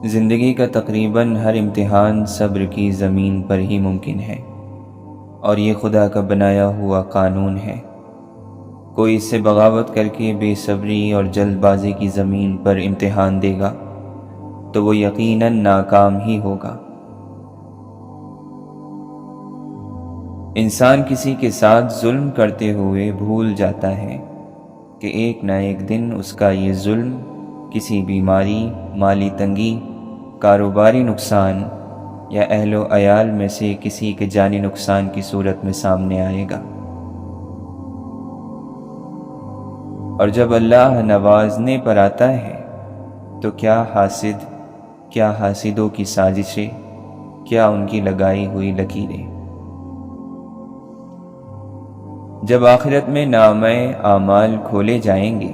زندگی کا تقریباً ہر امتحان صبر کی زمین پر ہی ممکن ہے، اور یہ خدا کا بنایا ہوا قانون ہے۔ کوئی اس سے بغاوت کر کے بے صبری اور جلد بازی کی زمین پر امتحان دے گا تو وہ یقیناً ناکام ہی ہوگا۔ انسان کسی کے ساتھ ظلم کرتے ہوئے بھول جاتا ہے کہ ایک نہ ایک دن اس کا یہ ظلم کسی بیماری، مالی تنگی، کاروباری نقصان یا اہل و عیال میں سے کسی کے جانی نقصان کی صورت میں سامنے آئے گا۔ اور جب اللہ نوازنے پر آتا ہے تو کیا حاسدوں کی سازشیں، کیا ان کی لگائی ہوئی لکیریں۔ جب آخرت میں نامہ اعمال کھولے جائیں گے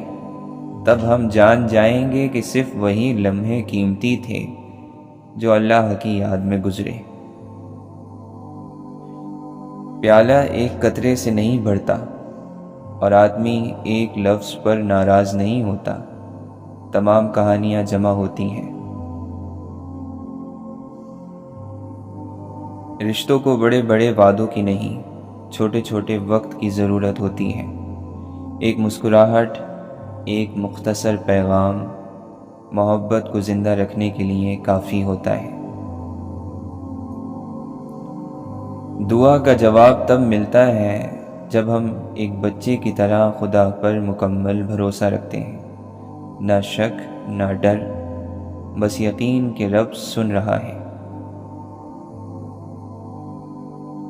تب ہم جان جائیں گے کہ صرف وہی لمحے قیمتی تھے جو اللہ کی یاد میں گزرے۔ پیالہ ایک قطرے سے نہیں بھرتا اور آدمی ایک لفظ پر ناراض نہیں ہوتا، تمام کہانیاں جمع ہوتی ہیں۔ رشتوں کو بڑے بڑے وعدوں کی نہیں، چھوٹے چھوٹے وقت کی ضرورت ہوتی ہے۔ ایک مسکراہٹ، ایک مختصر پیغام محبت کو زندہ رکھنے کے لیے کافی ہوتا ہے۔ دعا کا جواب تب ملتا ہے جب ہم ایک بچے کی طرح خدا پر مکمل بھروسہ رکھتے ہیں، نہ شک نہ ڈر، بس یقین کہ رب سن رہا ہے۔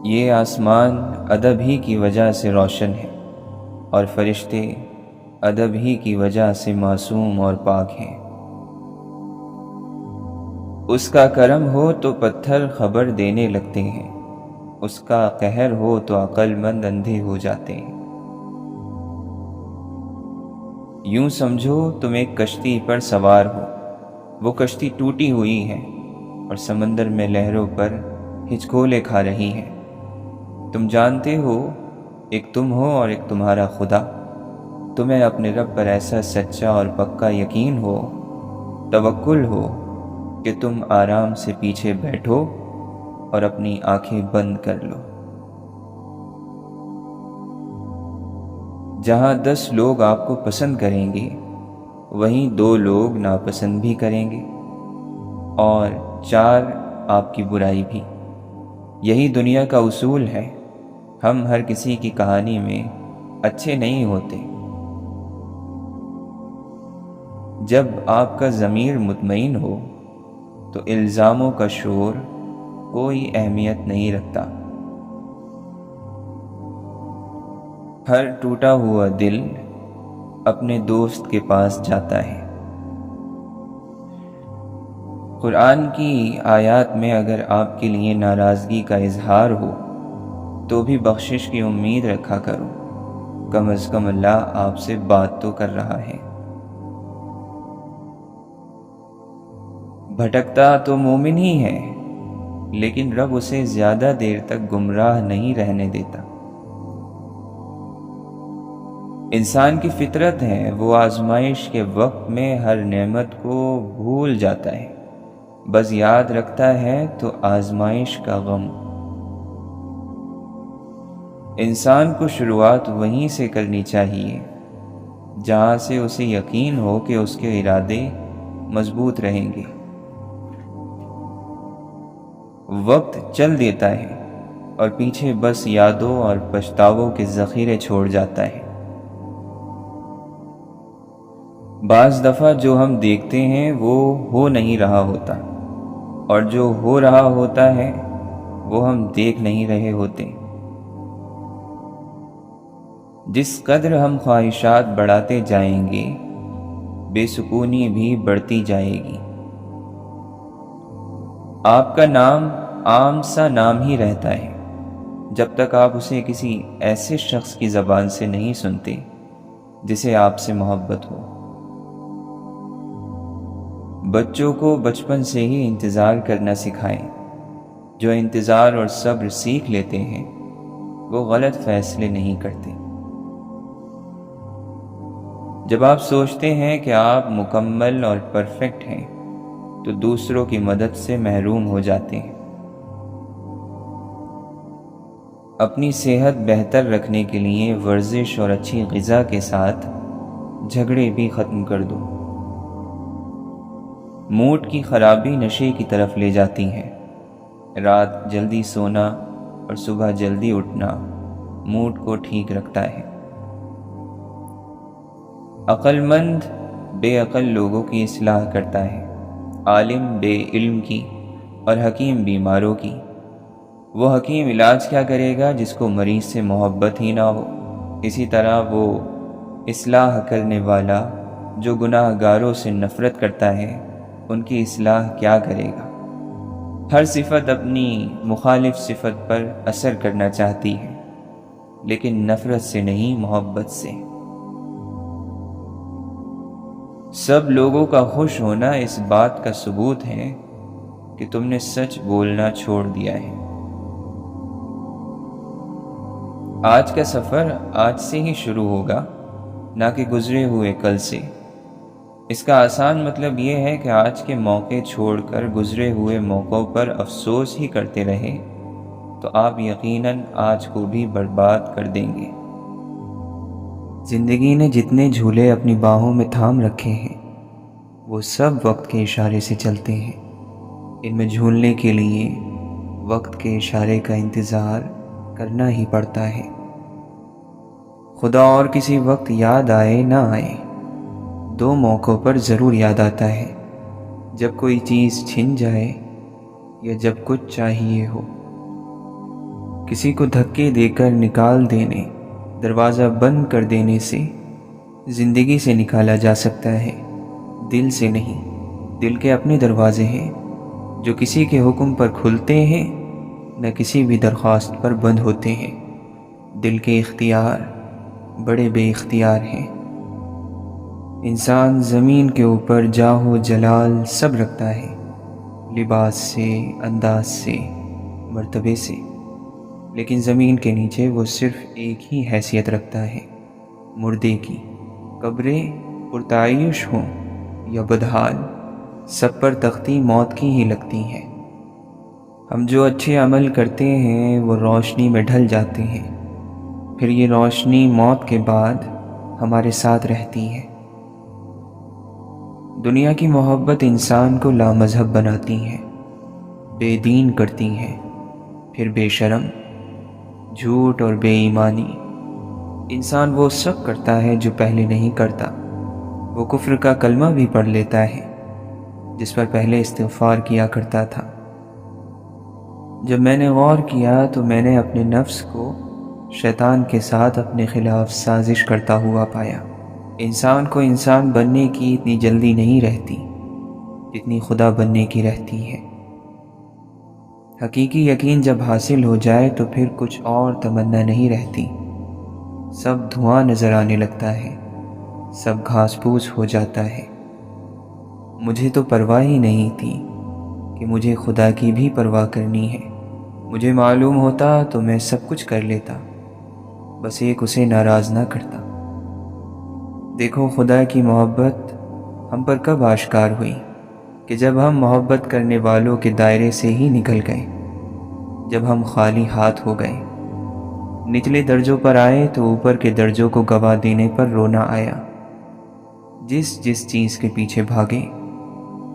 یہ آسمان ادب ہی کی وجہ سے روشن ہے اور فرشتے ادب ہی کی وجہ سے معصوم اور پاک ہیں۔ اس کا کرم ہو تو پتھر خبر دینے لگتے ہیں، اس کا قہر ہو تو عقل مند اندھے ہو جاتے ہیں۔ یوں سمجھو تم ایک کشتی پر سوار ہو، وہ کشتی ٹوٹی ہوئی ہے اور سمندر میں لہروں پر ہچکولے کھا رہی ہے۔ تم جانتے ہو ایک تم ہو اور ایک تمہارا خدا۔ تمہیں اپنے رب پر ایسا سچا اور پکا یقین ہو، توکل ہو کہ تم آرام سے پیچھے بیٹھو اور اپنی آنکھیں بند کر لو۔ جہاں 10 لوگ آپ کو پسند کریں گے وہیں 2 لوگ ناپسند بھی کریں گے اور 4 آپ کی برائی بھی۔ یہی دنیا کا اصول ہے۔ ہم ہر کسی کی کہانی میں اچھے نہیں ہوتے۔ جب آپ کا ضمیر مطمئن ہو تو الزاموں کا شور کوئی اہمیت نہیں رکھتا۔ ہر ٹوٹا ہوا دل اپنے دوست کے پاس جاتا ہے۔ قرآن کی آیات میں اگر آپ کے لیے ناراضگی کا اظہار ہو تو بھی بخشش کی امید رکھا کرو، کم از کم اللہ آپ سے بات تو کر رہا ہے۔ بھٹکتا تو مومن ہی ہے لیکن رب اسے زیادہ دیر تک گمراہ نہیں رہنے دیتا۔ انسان کی فطرت ہے، وہ آزمائش کے وقت میں ہر نعمت کو بھول جاتا ہے، بس یاد رکھتا ہے تو آزمائش کا غم۔ انسان کو شروعات وہیں سے کرنی چاہیے جہاں سے اسے یقین ہو کہ اس کے ارادے مضبوط رہیں گے۔ وقت چل دیتا ہے اور پیچھے بس یادوں اور پچھتاووں کے ذخیرے چھوڑ جاتا ہے۔ بعض دفعہ جو ہم دیکھتے ہیں وہ ہو نہیں رہا ہوتا، اور جو ہو رہا ہوتا ہے وہ ہم دیکھ نہیں رہے ہوتے۔ جس قدر ہم خواہشات بڑھاتے جائیں گے بے سکونی بھی بڑھتی جائے گی۔ آپ کا نام عام سا نام ہی رہتا ہے جب تک آپ اسے کسی ایسے شخص کی زبان سے نہیں سنتے جسے آپ سے محبت ہو۔ بچوں کو بچپن سے ہی انتظار کرنا سکھائیں۔ جو انتظار اور صبر سیکھ لیتے ہیں وہ غلط فیصلے نہیں کرتے۔ جب آپ سوچتے ہیں کہ آپ مکمل اور پرفیکٹ ہیں تو دوسروں کی مدد سے محروم ہو جاتے ہیں۔ اپنی صحت بہتر رکھنے کے لیے ورزش اور اچھی غذا کے ساتھ جھگڑے بھی ختم کر دو۔ موڈ کی خرابی نشے کی طرف لے جاتی ہے۔ رات جلدی سونا اور صبح جلدی اٹھنا موڈ کو ٹھیک رکھتا ہے۔ عقل مند بے عقل لوگوں کی اصلاح کرتا ہے، عالم بے علم کی اور حکیم بیماروں کی۔ وہ حکیم علاج کیا کرے گا جس کو مریض سے محبت ہی نہ ہو؟ اسی طرح وہ اصلاح کرنے والا جو گناہ گاروں سے نفرت کرتا ہے ان کی اصلاح کیا کرے گا؟ ہر صفت اپنی مخالف صفت پر اثر کرنا چاہتی ہے، لیکن نفرت سے نہیں، محبت سے۔ سب لوگوں کا خوش ہونا اس بات کا ثبوت ہے کہ تم نے سچ بولنا چھوڑ دیا ہے۔ آج کا سفر آج سے ہی شروع ہوگا، نہ کہ گزرے ہوئے کل سے۔ اس کا آسان مطلب یہ ہے کہ آج کے موقع چھوڑ کر گزرے ہوئے موقعوں پر افسوس ہی کرتے رہے تو آپ یقیناً آج کو بھی برباد کر دیں گے۔ زندگی نے جتنے جھولے اپنی باہوں میں تھام رکھے ہیں وہ سب وقت کے اشارے سے چلتے ہیں۔ ان میں جھولنے کے لیے وقت کے اشارے کا انتظار کرنا ہی پڑتا ہے۔ خدا اور کسی وقت یاد آئے نہ آئے، دو موقعوں پر ضرور یاد آتا ہے، جب کوئی چیز چھن جائے یا جب کچھ چاہیے ہو۔ کسی کو دھکے دے کر نکال دینے، دروازہ بند کر دینے سے زندگی سے نکالا جا سکتا ہے، دل سے نہیں۔ دل کے اپنے دروازے ہیں جو کسی کے حکم پر کھلتے ہیں، نہ کسی بھی درخواست پر بند ہوتے ہیں۔ دل کے اختیار بڑے بے اختیار ہیں۔ انسان زمین کے اوپر جاہ و جلال سب رکھتا ہے، لباس سے، انداز سے، مرتبے سے، لیکن زمین کے نیچے وہ صرف ایک ہی حیثیت رکھتا ہے، مردے کی۔ قبریں پرتعیش ہوں یا بدحال، سب پر تختی موت کی ہی لگتی ہیں۔ ہم جو اچھے عمل کرتے ہیں وہ روشنی میں ڈھل جاتے ہیں، پھر یہ روشنی موت کے بعد ہمارے ساتھ رہتی ہے۔ دنیا کی محبت انسان کو لامذہب بناتی ہے، بے دین کرتی ہے، پھر بے شرم، جھوٹ اور بے ایمانی۔ انسان وہ سب کرتا ہے جو پہلے نہیں کرتا۔ وہ کفر کا کلمہ بھی پڑھ لیتا ہے جس پر پہلے استغفار کیا کرتا تھا۔ جب میں نے غور کیا تو میں نے اپنے نفس کو شیطان کے ساتھ اپنے خلاف سازش کرتا ہوا پایا۔ انسان کو انسان بننے کی اتنی جلدی نہیں رہتی جتنی خدا بننے کی رہتی ہے۔ حقیقی یقین جب حاصل ہو جائے تو پھر کچھ اور تمنا نہیں رہتی۔ سب دھواں نظر آنے لگتا ہے، سب گھاس پھوس ہو جاتا ہے۔ مجھے تو پرواہ ہی نہیں تھی کہ مجھے خدا کی بھی پرواہ کرنی ہے۔ مجھے معلوم ہوتا تو میں سب کچھ کر لیتا، بس ایک اسے ناراض نہ کرتا۔ دیکھو خدا کی محبت ہم پر کب آشکار ہوئی کہ جب ہم محبت کرنے والوں کے دائرے سے ہی نکل گئے، جب ہم خالی ہاتھ ہو گئے، نچلے درجوں پر آئے تو اوپر کے درجوں کو گوا دینے پر رونا آیا۔ جس چیز کے پیچھے بھاگے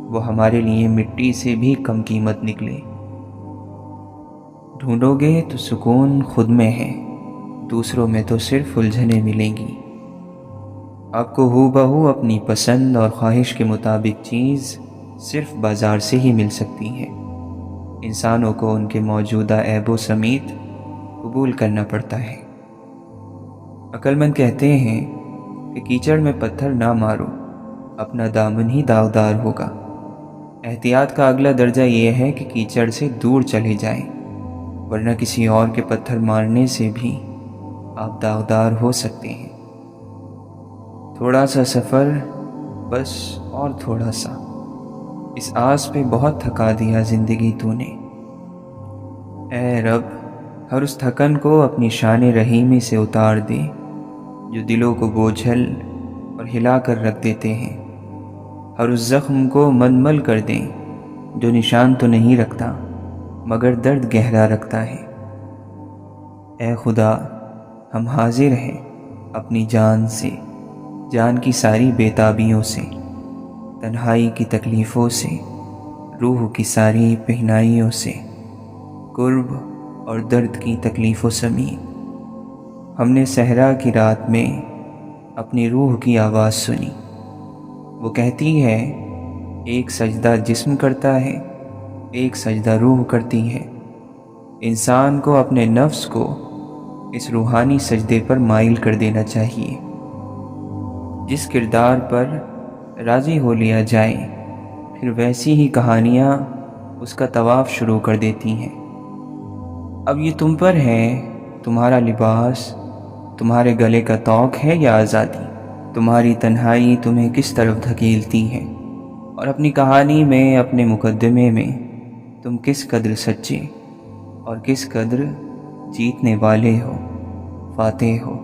وہ ہمارے لیے مٹی سے بھی کم قیمت نکلے۔ ڈھونڈو گے تو سکون خود میں ہے، دوسروں میں تو صرف الجھنیں ملیں گی۔ آپ کو ہو بہو اپنی پسند اور خواہش کے مطابق چیز صرف بازار سے ہی مل سکتی ہے۔ انسانوں کو ان کے موجودہ عیبوں سمیت قبول کرنا پڑتا ہے۔ عقل مند کہتے ہیں کہ کیچڑ میں پتھر نہ مارو، اپنا دامن ہی داغدار ہوگا۔ احتیاط کا اگلا درجہ یہ ہے کہ کیچڑ سے دور چلے جائیں، ورنہ کسی اور کے پتھر مارنے سے بھی آپ داغدار ہو سکتے ہیں۔ تھوڑا سا سفر، بس اور تھوڑا سا، اس آس پہ بہت تھکا دیا زندگی تو نے۔ اے رب، ہر اس تھکن کو اپنی شان رحیمی سے اتار دے جو دلوں کو بوجھل اور ہلا کر رکھ دیتے ہیں۔ ہر اس زخم کو منمل کر دیں جو نشان تو نہیں رکھتا مگر درد گہرا رکھتا ہے۔ اے خدا، ہم حاضر ہیں اپنی جان سے، جان کی ساری بےتابیوں سے، تنہائی کی تکلیفوں سے، روح کی ساری پہنائیوں سے، قرب اور درد کی تکلیفوں سمیت۔ ہم نے صحرا کی رات میں اپنی روح کی آواز سنی، وہ کہتی ہے ایک سجدہ جسم کرتا ہے، ایک سجدہ روح کرتی ہے۔ انسان کو اپنے نفس کو اس روحانی سجدے پر مائل کر دینا چاہیے۔ جس کردار پر راضی ہو لیا جائے، پھر ویسی ہی کہانیاں اس کا طواف شروع کر دیتی ہیں۔ اب یہ تم پر ہے، تمہارا لباس تمہارے گلے کا طوق ہے یا آزادی؟ تمہاری تنہائی تمہیں کس طرف دھکیلتی ہے، اور اپنی کہانی میں، اپنے مقدمے میں تم کس قدر سچے اور کس قدر جیتنے والے ہو، فاتح ہو۔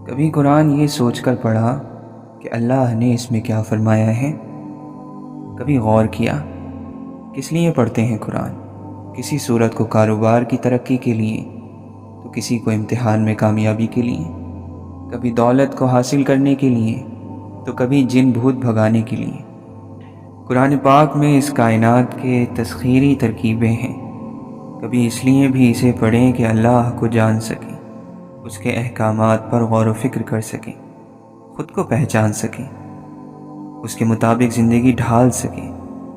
کبھی قرآن یہ سوچ کر پڑھا کہ اللہ نے اس میں کیا فرمایا ہے؟ کبھی غور کیا کس لیے پڑھتے ہیں قرآن؟ کسی صورت کو کاروبار کی ترقی کے لیے، تو کسی کو امتحان میں کامیابی کے لیے، کبھی دولت کو حاصل کرنے کے لیے، تو کبھی جن بھوت بھگانے کے لیے۔ قرآن پاک میں اس کائنات کے تسخیری ترکیبیں ہیں۔ کبھی اس لیے بھی اسے پڑھیں کہ اللہ کو جان سکیں، اس کے احکامات پر غور و فکر کر سکیں، خود کو پہچان سکیں، اس کے مطابق زندگی ڈھال سکیں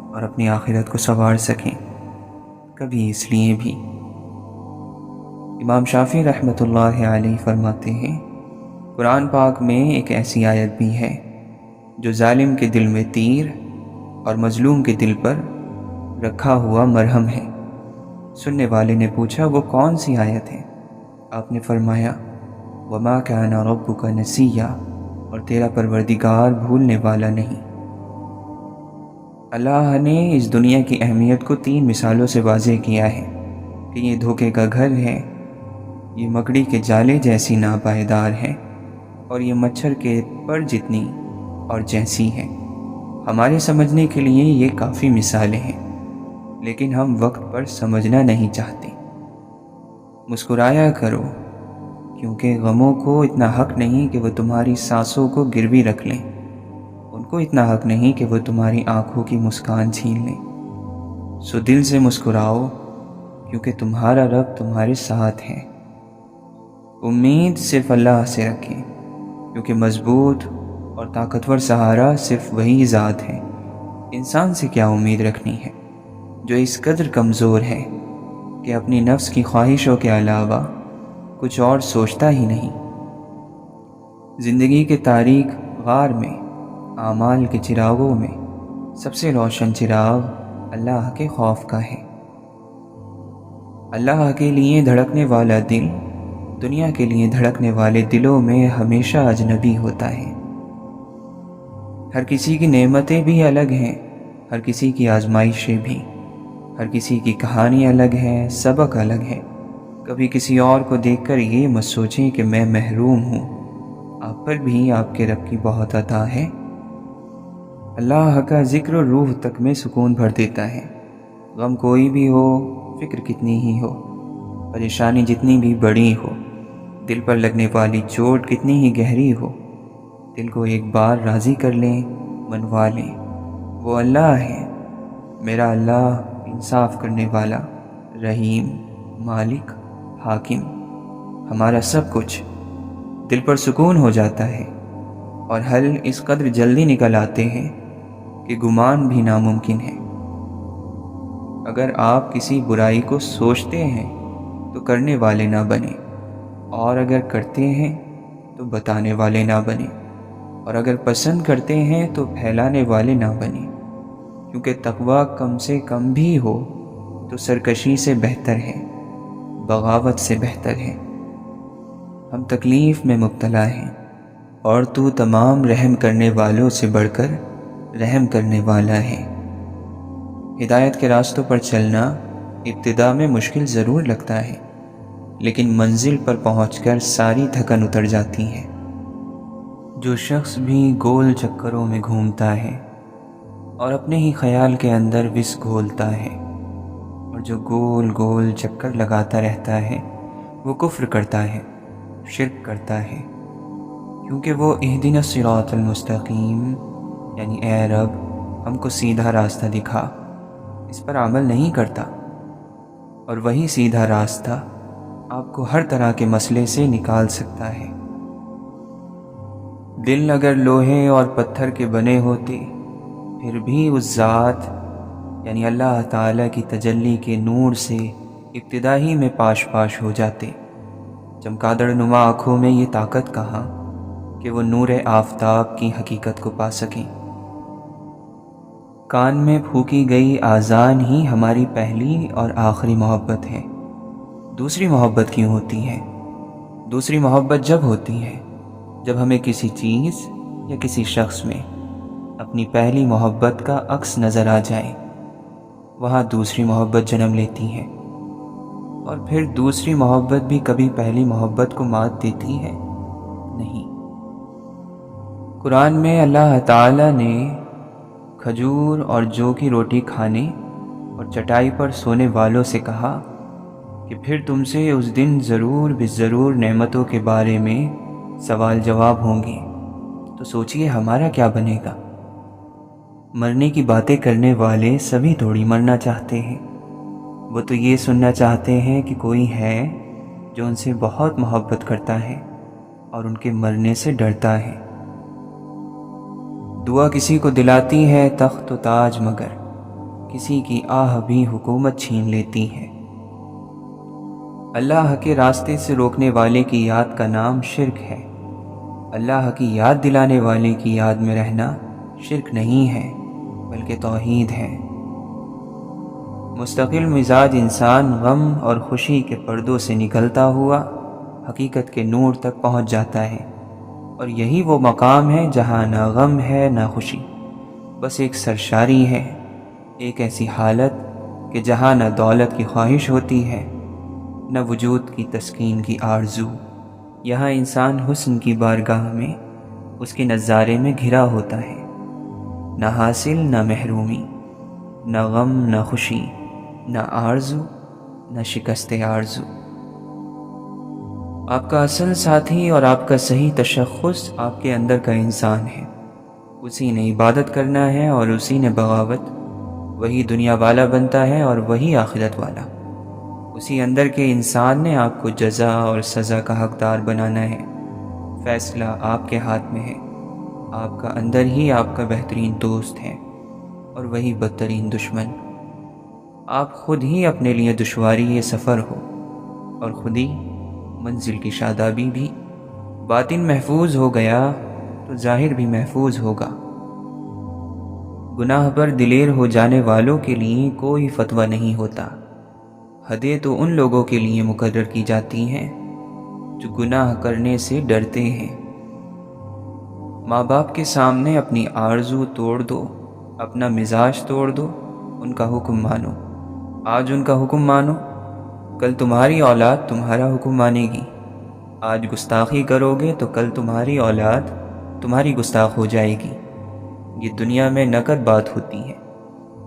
اور اپنی آخرت کو سنوار سکیں۔ کبھی اس لیے بھی۔ امام شافعی رحمۃ اللہ علیہ فرماتے ہیں، قرآن پاک میں ایک ایسی آیت بھی ہے جو ظالم کے دل میں تیر اور مظلوم کے دل پر رکھا ہوا مرہم ہے۔ سننے والے نے پوچھا وہ کون سی آیت ہے؟ آپ نے فرمایا وَمَا كَانَ رَبُّكَ نَسِيًّا، اور تیرا پروردگار بھولنے والا نہیں۔ اللہ نے اس دنیا کی اہمیت کو 3 مثالوں سے واضح کیا ہے کہ یہ دھوکے کا گھر ہے، یہ مکڑی کے جالے جیسی ناپائیدار ہے، اور یہ مچھر کے پر جتنی اور جیسی ہے۔ ہمارے سمجھنے کے لیے یہ کافی مثالیں ہیں، لیکن ہم وقت پر سمجھنا نہیں چاہتے۔ مسکرایا کرو، کیونکہ غموں کو اتنا حق نہیں کہ وہ تمہاری سانسوں کو گروی رکھ لیں، ان کو اتنا حق نہیں کہ وہ تمہاری آنکھوں کی مسکان چھین لیں۔ سو دل سے مسکراؤ، کیونکہ تمہارا رب تمہارے ساتھ ہے۔ امید صرف اللہ سے رکھیں، کیونکہ مضبوط اور طاقتور سہارا صرف وہی ذات ہے۔ انسان سے کیا امید رکھنی ہے جو اس قدر کمزور ہے کہ اپنی نفس کی خواہشوں کے علاوہ کچھ اور سوچتا ہی نہیں۔ زندگی کے تاریک غار میں، اعمال کے چراغوں میں سب سے روشن چراغ اللہ کے خوف کا ہے۔ اللہ کے لیے دھڑکنے والا دل دنیا کے لیے دھڑکنے والے دلوں میں ہمیشہ اجنبی ہوتا ہے۔ ہر کسی کی نعمتیں بھی الگ ہیں، ہر کسی کی آزمائشیں بھی، ہر کسی کی کہانی الگ ہے، سبق الگ ہے۔ کبھی کسی اور کو دیکھ کر یہ مت سوچیں کہ میں محروم ہوں، آپ پر بھی آپ کے رب کی بہت عطا ہے۔ اللہ کا ذکر روح تک میں سکون بھر دیتا ہے۔ غم کوئی بھی ہو، فکر کتنی ہی ہو، پریشانی جتنی بھی بڑی ہو، دل پر لگنے والی چوٹ کتنی ہی گہری ہو، دل کو ایک بار راضی کر لیں، منوا لیں۔ وہ اللہ ہے، میرا اللہ، انصاف کرنے والا، رحیم، مالک، حاکم، ہمارا سب کچھ۔ دل پر سکون ہو جاتا ہے، اور حل اس قدر جلدی نکل آتے ہیں کہ گمان بھی ناممکن ہے۔ اگر آپ کسی برائی کو سوچتے ہیں تو کرنے والے نہ بنیں، اور اگر کرتے ہیں تو بتانے والے نہ بنیں، اور اگر پسند کرتے ہیں تو پھیلانے والے نہ بنیں، کیونکہ تقویٰ کم سے کم بھی ہو تو سرکشی سے بہتر ہے، بغاوت سے بہتر ہے۔ ہم تکلیف میں مبتلا ہیں، اور تو تمام رحم کرنے والوں سے بڑھ کر رحم کرنے والا ہے۔ ہدایت کے راستوں پر چلنا ابتدا میں مشکل ضرور لگتا ہے، لیکن منزل پر پہنچ کر ساری تھکن اتر جاتی ہے۔ جو شخص بھی گول چکروں میں گھومتا ہے اور اپنے ہی خیال کے اندر وس گھولتا ہے، اور جو گول گول چکر لگاتا رہتا ہے وہ کفر کرتا ہے، شرک کرتا ہے، کیونکہ وہ اہدنا الصراط المستقیم یعنی اے رب ہم کو سیدھا راستہ دکھا، اس پر عمل نہیں کرتا، اور وہی سیدھا راستہ آپ کو ہر طرح کے مسئلے سے نکال سکتا ہے۔ دل اگر لوہے اور پتھر کے بنے ہوتے پھر بھی اس ذات یعنی اللہ تعالیٰ کی تجلی کے نور سے ابتدا ہی میں پاش پاش ہو جاتے۔ چمکادڑ نما آنکھوں میں یہ طاقت کہاں کہ وہ نور آفتاب کی حقیقت کو پا سکیں۔ کان میں پھونکی گئی آذان ہی ہماری پہلی اور آخری محبت ہے۔ دوسری محبت کیوں ہوتی ہے؟ دوسری محبت جب ہوتی ہے جب ہمیں کسی چیز یا کسی شخص میں اپنی پہلی محبت کا عکس نظر آ جائے، وہاں دوسری محبت جنم لیتی ہے، اور پھر دوسری محبت بھی کبھی پہلی محبت کو مات دیتی ہے؟ نہیں۔ قرآن میں اللہ تعالیٰ نے کھجور اور جو کی روٹی کھانے اور چٹائی پر سونے والوں سے کہا کہ پھر تم سے اس دن ضرور بالضرور نعمتوں کے بارے میں سوال جواب ہوں گے، تو سوچئے ہمارا کیا بنے گا؟ مرنے کی باتیں کرنے والے سبھی تھوڑی مرنا چاہتے ہیں، وہ تو یہ سننا چاہتے ہیں کہ کوئی ہے جو ان سے بہت محبت کرتا ہے اور ان کے مرنے سے ڈرتا ہے۔ دعا کسی کو دلاتی ہے تخت و تاج، مگر کسی کی آہ بھی حکومت چھین لیتی ہے۔ اللہ کے راستے سے روکنے والے کی یاد کا نام شرک ہے، اللہ کی یاد دلانے والے کی یاد میں رہنا شرک نہیں ہے بلکہ توحید ہے۔ مستقل مزاج انسان غم اور خوشی کے پردوں سے نکلتا ہوا حقیقت کے نور تک پہنچ جاتا ہے، اور یہی وہ مقام ہے جہاں نہ غم ہے نہ خوشی، بس ایک سرشاری ہے، ایک ایسی حالت کہ جہاں نہ دولت کی خواہش ہوتی ہے نہ وجود کی تسکین کی آرزو۔ یہاں انسان حسن کی بارگاہ میں اس کے نظارے میں گھرا ہوتا ہے، نہ حاصل نہ محرومی، نہ غم نہ خوشی، نہ آرزو نہ شکست آرزو۔ آپ کا اصل ساتھی اور آپ کا صحیح تشخص آپ کے اندر کا انسان ہے، اسی نے عبادت کرنا ہے اور اسی نے بغاوت، وہی دنیا والا بنتا ہے اور وہی آخرت والا، اسی اندر کے انسان نے آپ کو جزا اور سزا کا حقدار بنانا ہے۔ فیصلہ آپ کے ہاتھ میں ہے، آپ کا اندر ہی آپ کا بہترین دوست ہے اور وہی بدترین دشمن۔ آپ خود ہی اپنے لیے دشواری یہ سفر ہو، اور خود ہی منزل کی شادابی بھی۔ باطن محفوظ ہو گیا تو ظاہر بھی محفوظ ہوگا۔ گناہ پر دلیر ہو جانے والوں کے لیے کوئی فتویٰ نہیں ہوتا، حدیں تو ان لوگوں کے لیے مقرر کی جاتی ہیں جو گناہ کرنے سے ڈرتے ہیں۔ ماں باپ کے سامنے اپنی آرزو توڑ دو، اپنا مزاج توڑ دو، ان کا حکم مانو۔ آج ان کا حکم مانو، کل تمہاری اولاد تمہارا حکم مانے گی۔ آج گستاخی کرو گے تو کل تمہاری اولاد تمہاری گستاخ ہو جائے گی۔ یہ دنیا میں نقد بات ہوتی ہے،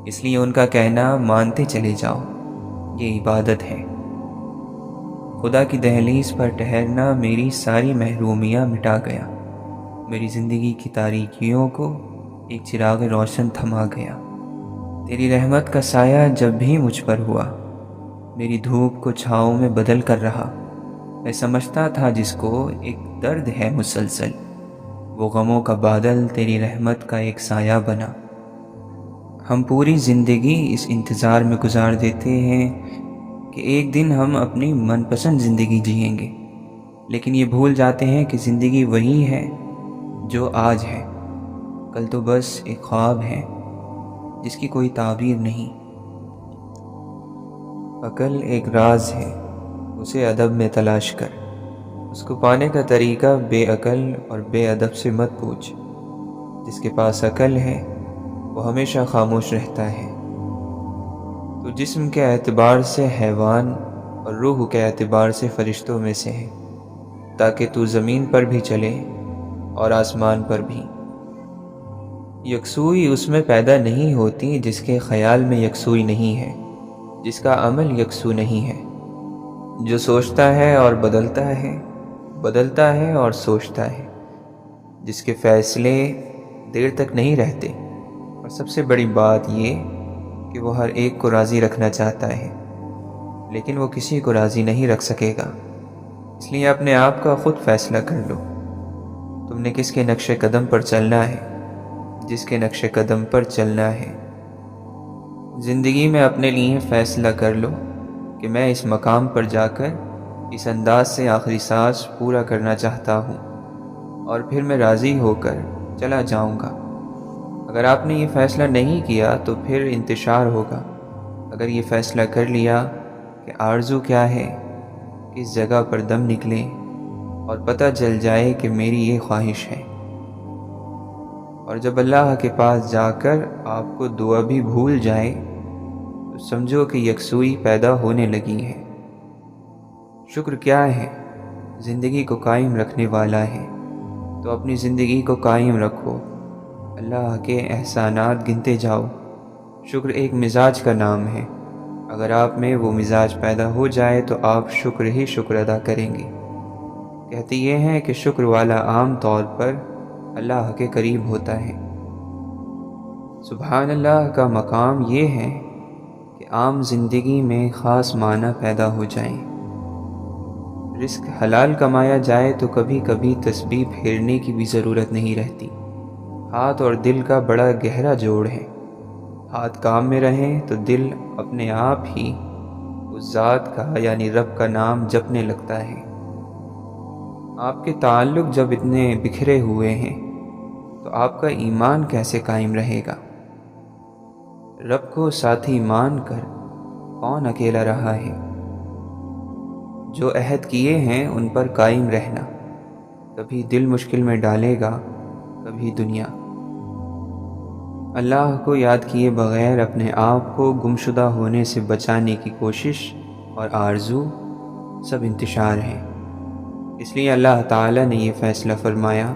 اس لیے ان کا کہنا مانتے چلے جاؤ، یہ عبادت ہے۔ خدا کی دہلیز پر ٹھہرنا میری ساری محرومیاں مٹا گیا، میری زندگی کی تاریکیوں کو ایک چراغ روشن تھما گیا۔ تیری رحمت کا سایہ جب بھی مجھ پر ہوا، میری دھوپ کو چھاؤں میں بدل کر رہا۔ میں سمجھتا تھا جس کو ایک درد ہے مسلسل، وہ غموں کا بادل تیری رحمت کا ایک سایہ بنا۔ ہم پوری زندگی اس انتظار میں گزار دیتے ہیں کہ ایک دن ہم اپنی من پسند زندگی جئیں گے، لیکن یہ بھول جاتے ہیں کہ زندگی وہی ہے جو آج ہے، کل تو بس ایک خواب ہے جس کی کوئی تعبیر نہیں۔ عقل ایک راز ہے، اسے ادب میں تلاش کر، اس کو پانے کا طریقہ بے عقل اور بے ادب سے مت پوچھ۔ جس کے پاس عقل ہے وہ ہمیشہ خاموش رہتا ہے۔ تو جسم کے اعتبار سے حیوان اور روح کے اعتبار سے فرشتوں میں سے ہے، تاکہ تو زمین پر بھی چلے اور آسمان پر بھی۔ یکسوئی اس میں پیدا نہیں ہوتی جس کے خیال میں یکسوئی نہیں ہے، جس کا عمل یکسو نہیں ہے، جو سوچتا ہے اور بدلتا ہے اور سوچتا ہے، جس کے فیصلے دیر تک نہیں رہتے، اور سب سے بڑی بات یہ کہ وہ ہر ایک کو راضی رکھنا چاہتا ہے، لیکن وہ کسی کو راضی نہیں رکھ سکے گا۔ اس لیے اپنے آپ کا خود فیصلہ کر لو، تم نے کس کے نقش قدم پر چلنا ہے، جس کے نقش قدم پر چلنا ہے۔ زندگی میں اپنے لیے فیصلہ کر لو کہ میں اس مقام پر جا کر اس انداز سے آخری سانس پورا کرنا چاہتا ہوں، اور پھر میں راضی ہو کر چلا جاؤں گا۔ اگر آپ نے یہ فیصلہ نہیں کیا تو پھر انتشار ہوگا۔ اگر یہ فیصلہ کر لیا کہ آرزو کیا ہے، کس جگہ پر دم نکلے اور پتہ چل جائے کہ میری یہ خواہش ہے، اور جب اللہ کے پاس جا کر آپ کو دعا بھی بھول جائے تو سمجھو کہ یکسوئی پیدا ہونے لگی ہے۔ شکر کیا ہے؟ زندگی کو قائم رکھنے والا ہے، تو اپنی زندگی کو قائم رکھو، اللہ کے احسانات گنتے جاؤ۔ شکر ایک مزاج کا نام ہے، اگر آپ میں وہ مزاج پیدا ہو جائے تو آپ شکر ہی شکر ادا کریں گے۔ کہتے یہ ہیں کہ شکر والا عام طور پر اللہ کے قریب ہوتا ہے۔ سبحان اللہ کا مقام یہ ہے کہ عام زندگی میں خاص معنی پیدا ہو جائیں۔ رزق حلال کمایا جائے تو کبھی کبھی تسبیح پھیرنے کی بھی ضرورت نہیں رہتی۔ ہاتھ اور دل کا بڑا گہرا جوڑ ہے، ہاتھ کام میں رہیں تو دل اپنے آپ ہی اس ذات کا یعنی رب کا نام جپنے لگتا ہے۔ آپ کے تعلق جب اتنے بکھرے ہوئے ہیں تو آپ کا ایمان کیسے قائم رہے گا؟ رب کو ساتھی مان کر کون اکیلا رہا ہے؟ جو عہد کیے ہیں ان پر قائم رہنا، کبھی دل مشکل میں ڈالے گا، کبھی دنیا۔ اللہ کو یاد کیے بغیر اپنے آپ کو گمشدہ ہونے سے بچانے کی کوشش اور آرزو سب انتشار ہیں۔ اس لیے اللہ تعالیٰ نے یہ فیصلہ فرمایا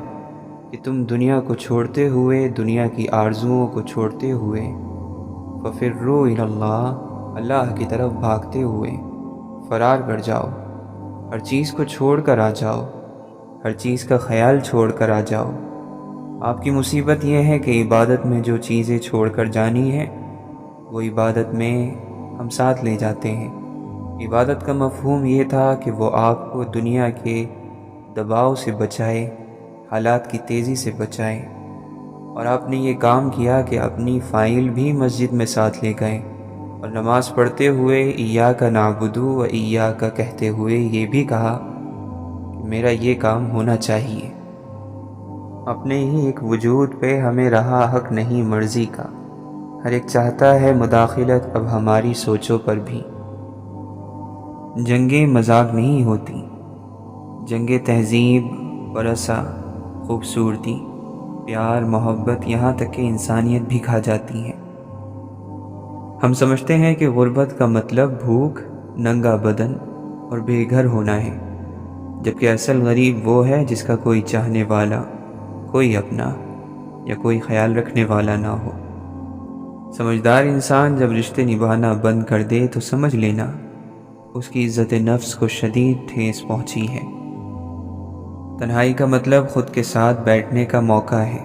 کہ تم دنیا کو چھوڑتے ہوئے، دنیا کی آرزوؤں کو چھوڑتے ہوئے، ففروا الی اللہ، اللہ کی طرف بھاگتے ہوئے فرار کر جاؤ، ہر چیز کو چھوڑ کر آ جاؤ، ہر چیز کا خیال چھوڑ کر آ جاؤ۔ آپ کی مصیبت یہ ہے کہ عبادت میں جو چیزیں چھوڑ کر جانی ہے وہ عبادت میں ہم ساتھ لے جاتے ہیں۔ عبادت کا مفہوم یہ تھا کہ وہ آپ کو دنیا کے دباؤ سے بچائے، حالات کی تیزی سے بچائے، اور آپ نے یہ کام کیا کہ اپنی فائل بھی مسجد میں ساتھ لے گئے، اور نماز پڑھتے ہوئے ایاک نعبد و ایاک کہتے ہوئے یہ بھی کہا کہ میرا یہ کام ہونا چاہیے۔ اپنے ہی ایک وجود پہ ہمیں رہا حق نہیں مرضی کا، ہر ایک چاہتا ہے مداخلت اب ہماری سوچوں پر بھی۔ جنگیں مذاق نہیں ہوتی، جنگیں تہذیب، ورثہ، خوبصورتی، پیار، محبت، یہاں تک کہ انسانیت بھی کھا جاتی ہے۔ ہم سمجھتے ہیں کہ غربت کا مطلب بھوک، ننگا بدن اور بے گھر ہونا ہے، جبکہ اصل غریب وہ ہے جس کا کوئی چاہنے والا، کوئی اپنا یا کوئی خیال رکھنے والا نہ ہو۔ سمجھدار انسان جب رشتے نبھانا بند کر دے تو سمجھ لینا اس کی عزت نفس کو شدید ٹھیس پہنچی ہے۔ تنہائی کا مطلب خود کے ساتھ بیٹھنے کا موقع ہے،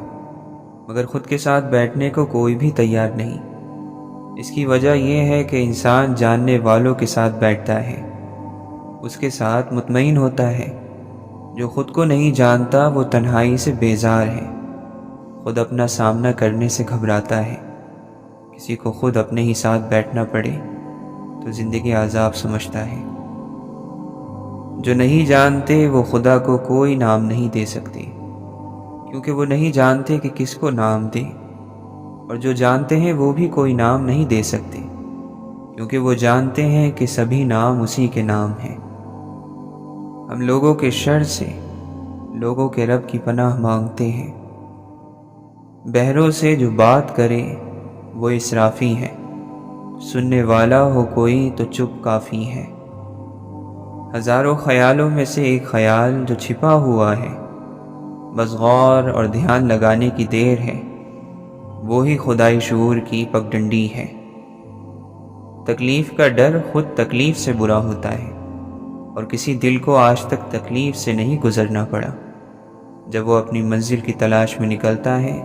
مگر خود کے ساتھ بیٹھنے کو کوئی بھی تیار نہیں۔ اس کی وجہ یہ ہے کہ انسان جاننے والوں کے ساتھ بیٹھتا ہے، اس کے ساتھ مطمئن ہوتا ہے۔ جو خود کو نہیں جانتا وہ تنہائی سے بیزار ہے، خود اپنا سامنا کرنے سے گھبراتا ہے۔ کسی کو خود اپنے ہی ساتھ بیٹھنا پڑے تو زندگی عذاب سمجھتا ہے۔ جو نہیں جانتے وہ خدا کو کوئی نام نہیں دے سکتے، کیونکہ وہ نہیں جانتے کہ کس کو نام دیں، اور جو جانتے ہیں وہ بھی کوئی نام نہیں دے سکتے، کیونکہ وہ جانتے ہیں کہ سبھی نام اسی کے نام ہیں۔ ہم لوگوں کے شر سے لوگوں کے رب کی پناہ مانگتے ہیں۔ بہروں سے جو بات کرے وہ اسرافی ہے، سننے والا ہو کوئی تو چپ کافی ہے۔ ہزاروں خیالوں میں سے ایک خیال جو چھپا ہوا ہے، بس غور اور دھیان لگانے کی دیر ہے۔ وہی خدائی شعور کی پگڈنڈی ہے۔ تکلیف کا ڈر خود تکلیف سے برا ہوتا ہے، اور کسی دل کو آج تک تکلیف سے نہیں گزرنا پڑا جب وہ اپنی منزل کی تلاش میں نکلتا ہے،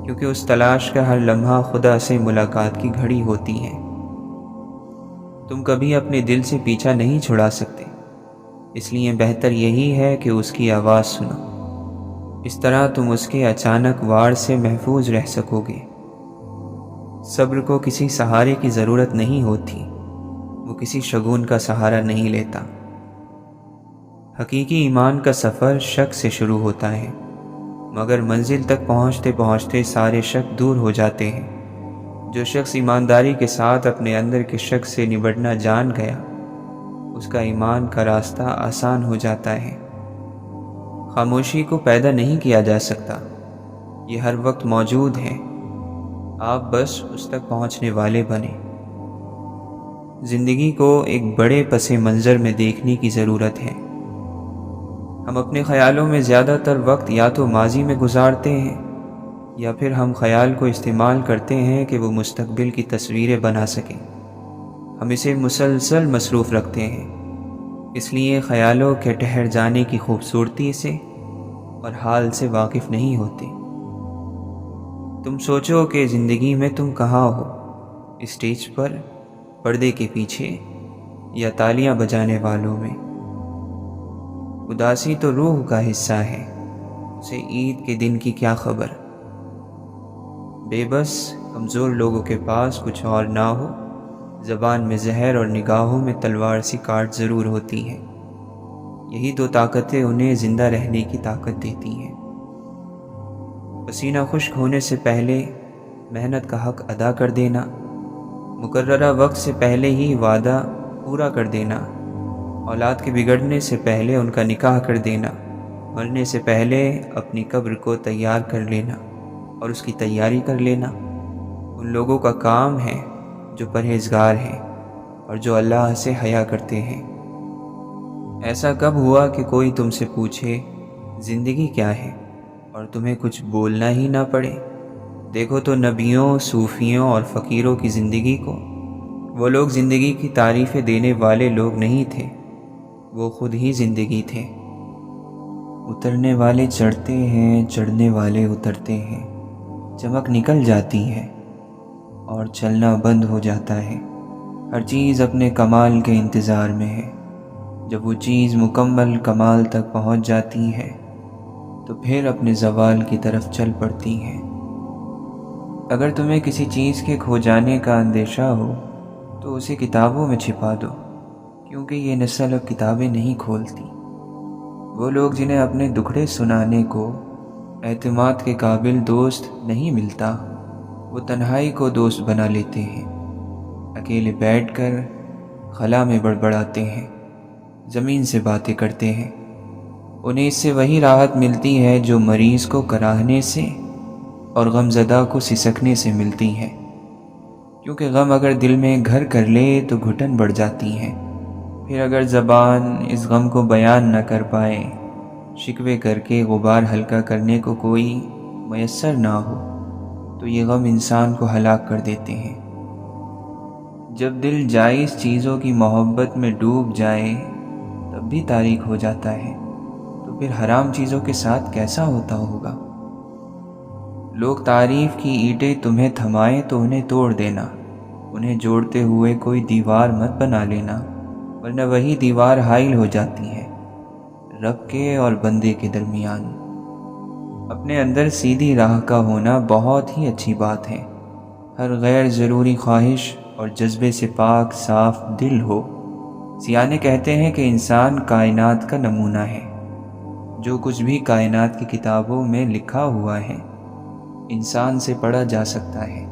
کیونکہ اس تلاش کا ہر لمحہ خدا سے ملاقات کی گھڑی ہوتی ہے۔ تم کبھی اپنے دل سے پیچھا نہیں چھڑا سکتے، اس لیے بہتر یہی ہے کہ اس کی آواز سنو۔ اس طرح تم اس کے اچانک وار سے محفوظ رہ سکو گے۔ صبر کو کسی سہارے کی ضرورت نہیں ہوتی، وہ کسی شگون کا سہارا نہیں لیتا۔ حقیقی ایمان کا سفر شک سے شروع ہوتا ہے، مگر منزل تک پہنچتے پہنچتے سارے شک دور ہو جاتے ہیں۔ جو شخص ایمانداری کے ساتھ اپنے اندر کے شک سے نبٹنا جان گیا، اس کا ایمان کا راستہ آسان ہو جاتا ہے۔ خاموشی کو پیدا نہیں کیا جا سکتا، یہ ہر وقت موجود ہے، آپ بس اس تک پہنچنے والے بنیں۔ زندگی کو ایک بڑے پس منظر میں دیکھنے کی ضرورت ہے۔ ہم اپنے خیالوں میں زیادہ تر وقت یا تو ماضی میں گزارتے ہیں، یا پھر ہم خیال کو استعمال کرتے ہیں کہ وہ مستقبل کی تصویریں بنا سکیں۔ ہم اسے مسلسل مصروف رکھتے ہیں، اس لیے خیالوں کے ٹھہر جانے کی خوبصورتی سے اور حال سے واقف نہیں ہوتے۔ تم سوچو کہ زندگی میں تم کہاں ہو، اسٹیج پر، پردے کے پیچھے، یا تالیاں بجانے والوں میں۔ اداسی تو روح کا حصہ ہے، اسے عید کے دن کی کیا خبر۔ بے بس کمزور لوگوں کے پاس کچھ اور نہ ہو، زبان میں زہر اور نگاہوں میں تلوار سی کاٹ ضرور ہوتی ہے۔ یہی دو طاقتیں انہیں زندہ رہنے کی طاقت دیتی ہیں۔ پسینہ خشک ہونے سے پہلے محنت کا حق ادا کر دینا، مقررہ وقت سے پہلے ہی وعدہ پورا کر دینا، اولاد کے بگڑنے سے پہلے ان کا نکاح کر دینا، مرنے سے پہلے اپنی قبر کو تیار کر لینا اور اس کی تیاری کر لینا، ان لوگوں کا کام ہے جو پرہیزگار ہیں اور جو اللہ سے حیا کرتے ہیں۔ ایسا کب ہوا کہ کوئی تم سے پوچھے زندگی کیا ہے اور تمہیں کچھ بولنا ہی نہ پڑے؟ دیکھو تو نبیوں، صوفیوں اور فقیروں کی زندگی کو۔ وہ لوگ زندگی کی تعریفیں دینے والے لوگ نہیں تھے، وہ خود ہی زندگی تھے۔ اترنے والے چڑھتے ہیں، چڑھنے والے اترتے ہیں، چمک نکل جاتی ہے اور چلنا بند ہو جاتا ہے۔ ہر چیز اپنے کمال کے انتظار میں ہے۔ جب وہ چیز مکمل کمال تک پہنچ جاتی ہے تو پھر اپنے زوال کی طرف چل پڑتی ہے۔ اگر تمہیں کسی چیز کے کھو جانے کا اندیشہ ہو تو اسے کتابوں میں چھپا دو، کیونکہ یہ نسل اب کتابیں نہیں کھولتی۔ وہ لوگ جنہیں اپنے دکھڑے سنانے کو اعتماد کے قابل دوست نہیں ملتا، وہ تنہائی کو دوست بنا لیتے ہیں، اکیلے بیٹھ کر خلا میں بڑبڑاتے ہیں، زمین سے باتیں کرتے ہیں۔ انہیں اس سے وہی راحت ملتی ہے جو مریض کو کراہنے سے اور غم زدہ کو سسکنے سے ملتی ہے، کیونکہ غم اگر دل میں گھر کر لے تو گھٹن بڑھ جاتی ہے۔ پھر اگر زبان اس غم کو بیان نہ کر پائے، شکوے کر کے غبار ہلکا کرنے کو کوئی میسر نہ ہو، تو یہ غم انسان کو ہلاک کر دیتے ہیں۔ جب دل جائز چیزوں کی محبت میں ڈوب جائے تب بھی تاریک ہو جاتا ہے، تو پھر حرام چیزوں کے ساتھ کیسا ہوتا ہوگا۔ لوگ تعریف کی اینٹیں تمہیں تھمائیں تو انہیں توڑ دینا، انہیں جوڑتے ہوئے کوئی دیوار مت بنا لینا، ورنہ وہی دیوار حائل ہو جاتی ہے رب کے اور بندے کے درمیان۔ اپنے اندر سیدھی راہ کا ہونا بہت ہی اچھی بات ہے۔ ہر غیر ضروری خواہش اور جذبے سے پاک صاف دل ہو۔ سیانے کہتے ہیں کہ انسان کائنات کا نمونہ ہے۔ جو کچھ بھی کائنات کی کتابوں میں لکھا ہوا ہے انسان سے پڑھا جا سکتا ہے۔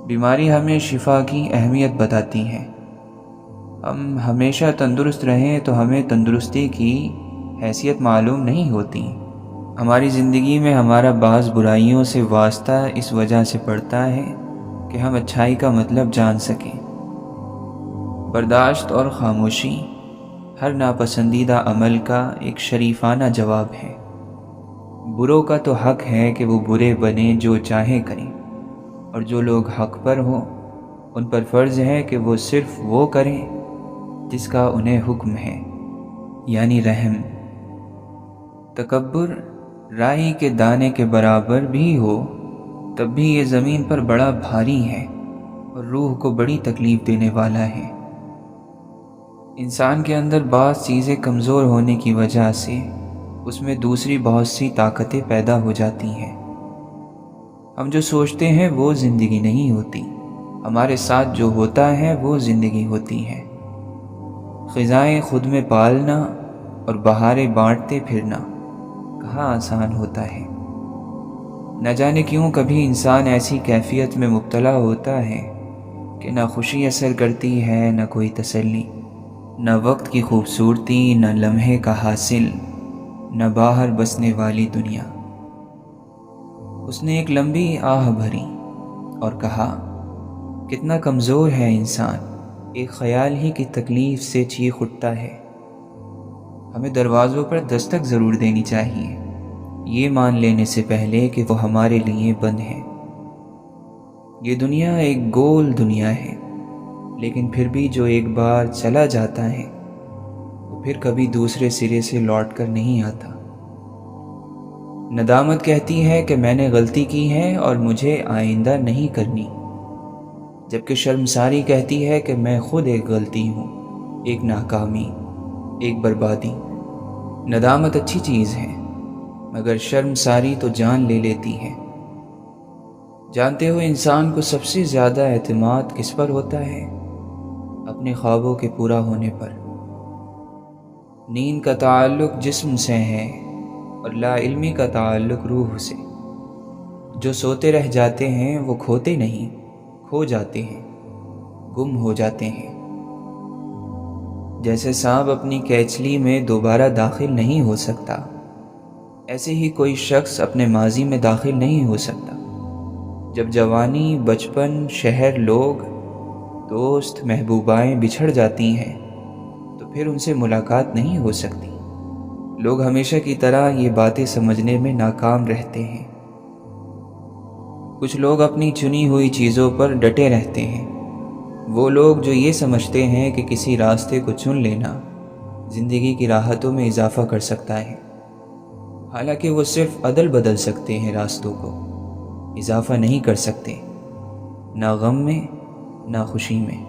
بیماری ہمیں شفا کی اہمیت بتاتی ہے۔ ہم ہمیشہ تندرست رہیں تو ہمیں تندرستی کی حیثیت معلوم نہیں ہوتی۔ ہماری زندگی میں ہمارا بعض برائیوں سے واسطہ اس وجہ سے پڑتا ہے کہ ہم اچھائی کا مطلب جان سکیں۔ برداشت اور خاموشی ہر ناپسندیدہ عمل کا ایک شریفانہ جواب ہے۔ بروں کا تو حق ہے کہ وہ برے بنیں جو چاہیں کریں، اور جو لوگ حق پر ہوں ان پر فرض ہے کہ وہ صرف وہ کریں جس کا انہیں حکم ہے، یعنی رحم۔ تکبر رائی کے دانے کے برابر بھی ہو تب بھی یہ زمین پر بڑا بھاری ہے اور روح کو بڑی تکلیف دینے والا ہے۔ انسان کے اندر بعض چیزیں کمزور ہونے کی وجہ سے اس میں دوسری بہت سی طاقتیں پیدا ہو جاتی ہیں۔ ہم جو سوچتے ہیں وہ زندگی نہیں ہوتی، ہمارے ساتھ جو ہوتا ہے وہ زندگی ہوتی ہے۔ خزائیں خود میں پالنا اور بہاریں بانٹتے پھرنا کہاں آسان ہوتا ہے۔ نہ جانے کیوں کبھی انسان ایسی کیفیت میں مبتلا ہوتا ہے کہ نہ خوشی اثر کرتی ہے، نہ کوئی تسلی، نہ وقت کی خوبصورتی، نہ لمحے کا حاصل، نہ باہر بسنے والی دنیا۔ اس نے ایک لمبی آہ بھری اور کہا، کتنا کمزور ہے انسان، ایک خیال ہی کی تکلیف سے چیخ اٹھتا ہے۔ ہمیں دروازوں پر دستک ضرور دینی چاہیے، یہ مان لینے سے پہلے کہ وہ ہمارے لیے بند ہے۔ یہ دنیا ایک گول دنیا ہے، لیکن پھر بھی جو ایک بار چلا جاتا ہے وہ پھر کبھی دوسرے سرے سے لوٹ کر نہیں آتا۔ ندامت کہتی ہے کہ میں نے غلطی کی ہے اور مجھے آئندہ نہیں کرنی، جبکہ شرمساری کہتی ہے کہ میں خود ایک غلطی ہوں، ایک ناکامی، ایک بربادی۔ ندامت اچھی چیز ہے، مگر شرمساری تو جان لے لیتی ہے۔ جانتے ہو انسان کو سب سے زیادہ اعتماد کس پر ہوتا ہے؟ اپنے خوابوں کے پورا ہونے پر۔ نیند کا تعلق جسم سے ہے اور لا علمی کا تعلق روح سے۔ جو سوتے رہ جاتے ہیں وہ کھوتے نہیں، کھو جاتے ہیں، گم ہو جاتے ہیں۔ جیسے سانپ اپنی کیچلی میں دوبارہ داخل نہیں ہو سکتا، ایسے ہی کوئی شخص اپنے ماضی میں داخل نہیں ہو سکتا۔ جب جوانی، بچپن، شہر، لوگ، دوست، محبوبائیں بچھڑ جاتی ہیں تو پھر ان سے ملاقات نہیں ہو سکتی۔ لوگ ہمیشہ کی طرح یہ باتیں سمجھنے میں ناکام رہتے ہیں۔ کچھ لوگ اپنی چنی ہوئی چیزوں پر ڈٹے رہتے ہیں۔ وہ لوگ جو یہ سمجھتے ہیں کہ کسی راستے کو چن لینا زندگی کی راحتوں میں اضافہ کر سکتا ہے، حالانکہ وہ صرف عدل بدل سکتے ہیں، راستوں کو اضافہ نہیں کر سکتے، نہ غم میں نہ خوشی میں۔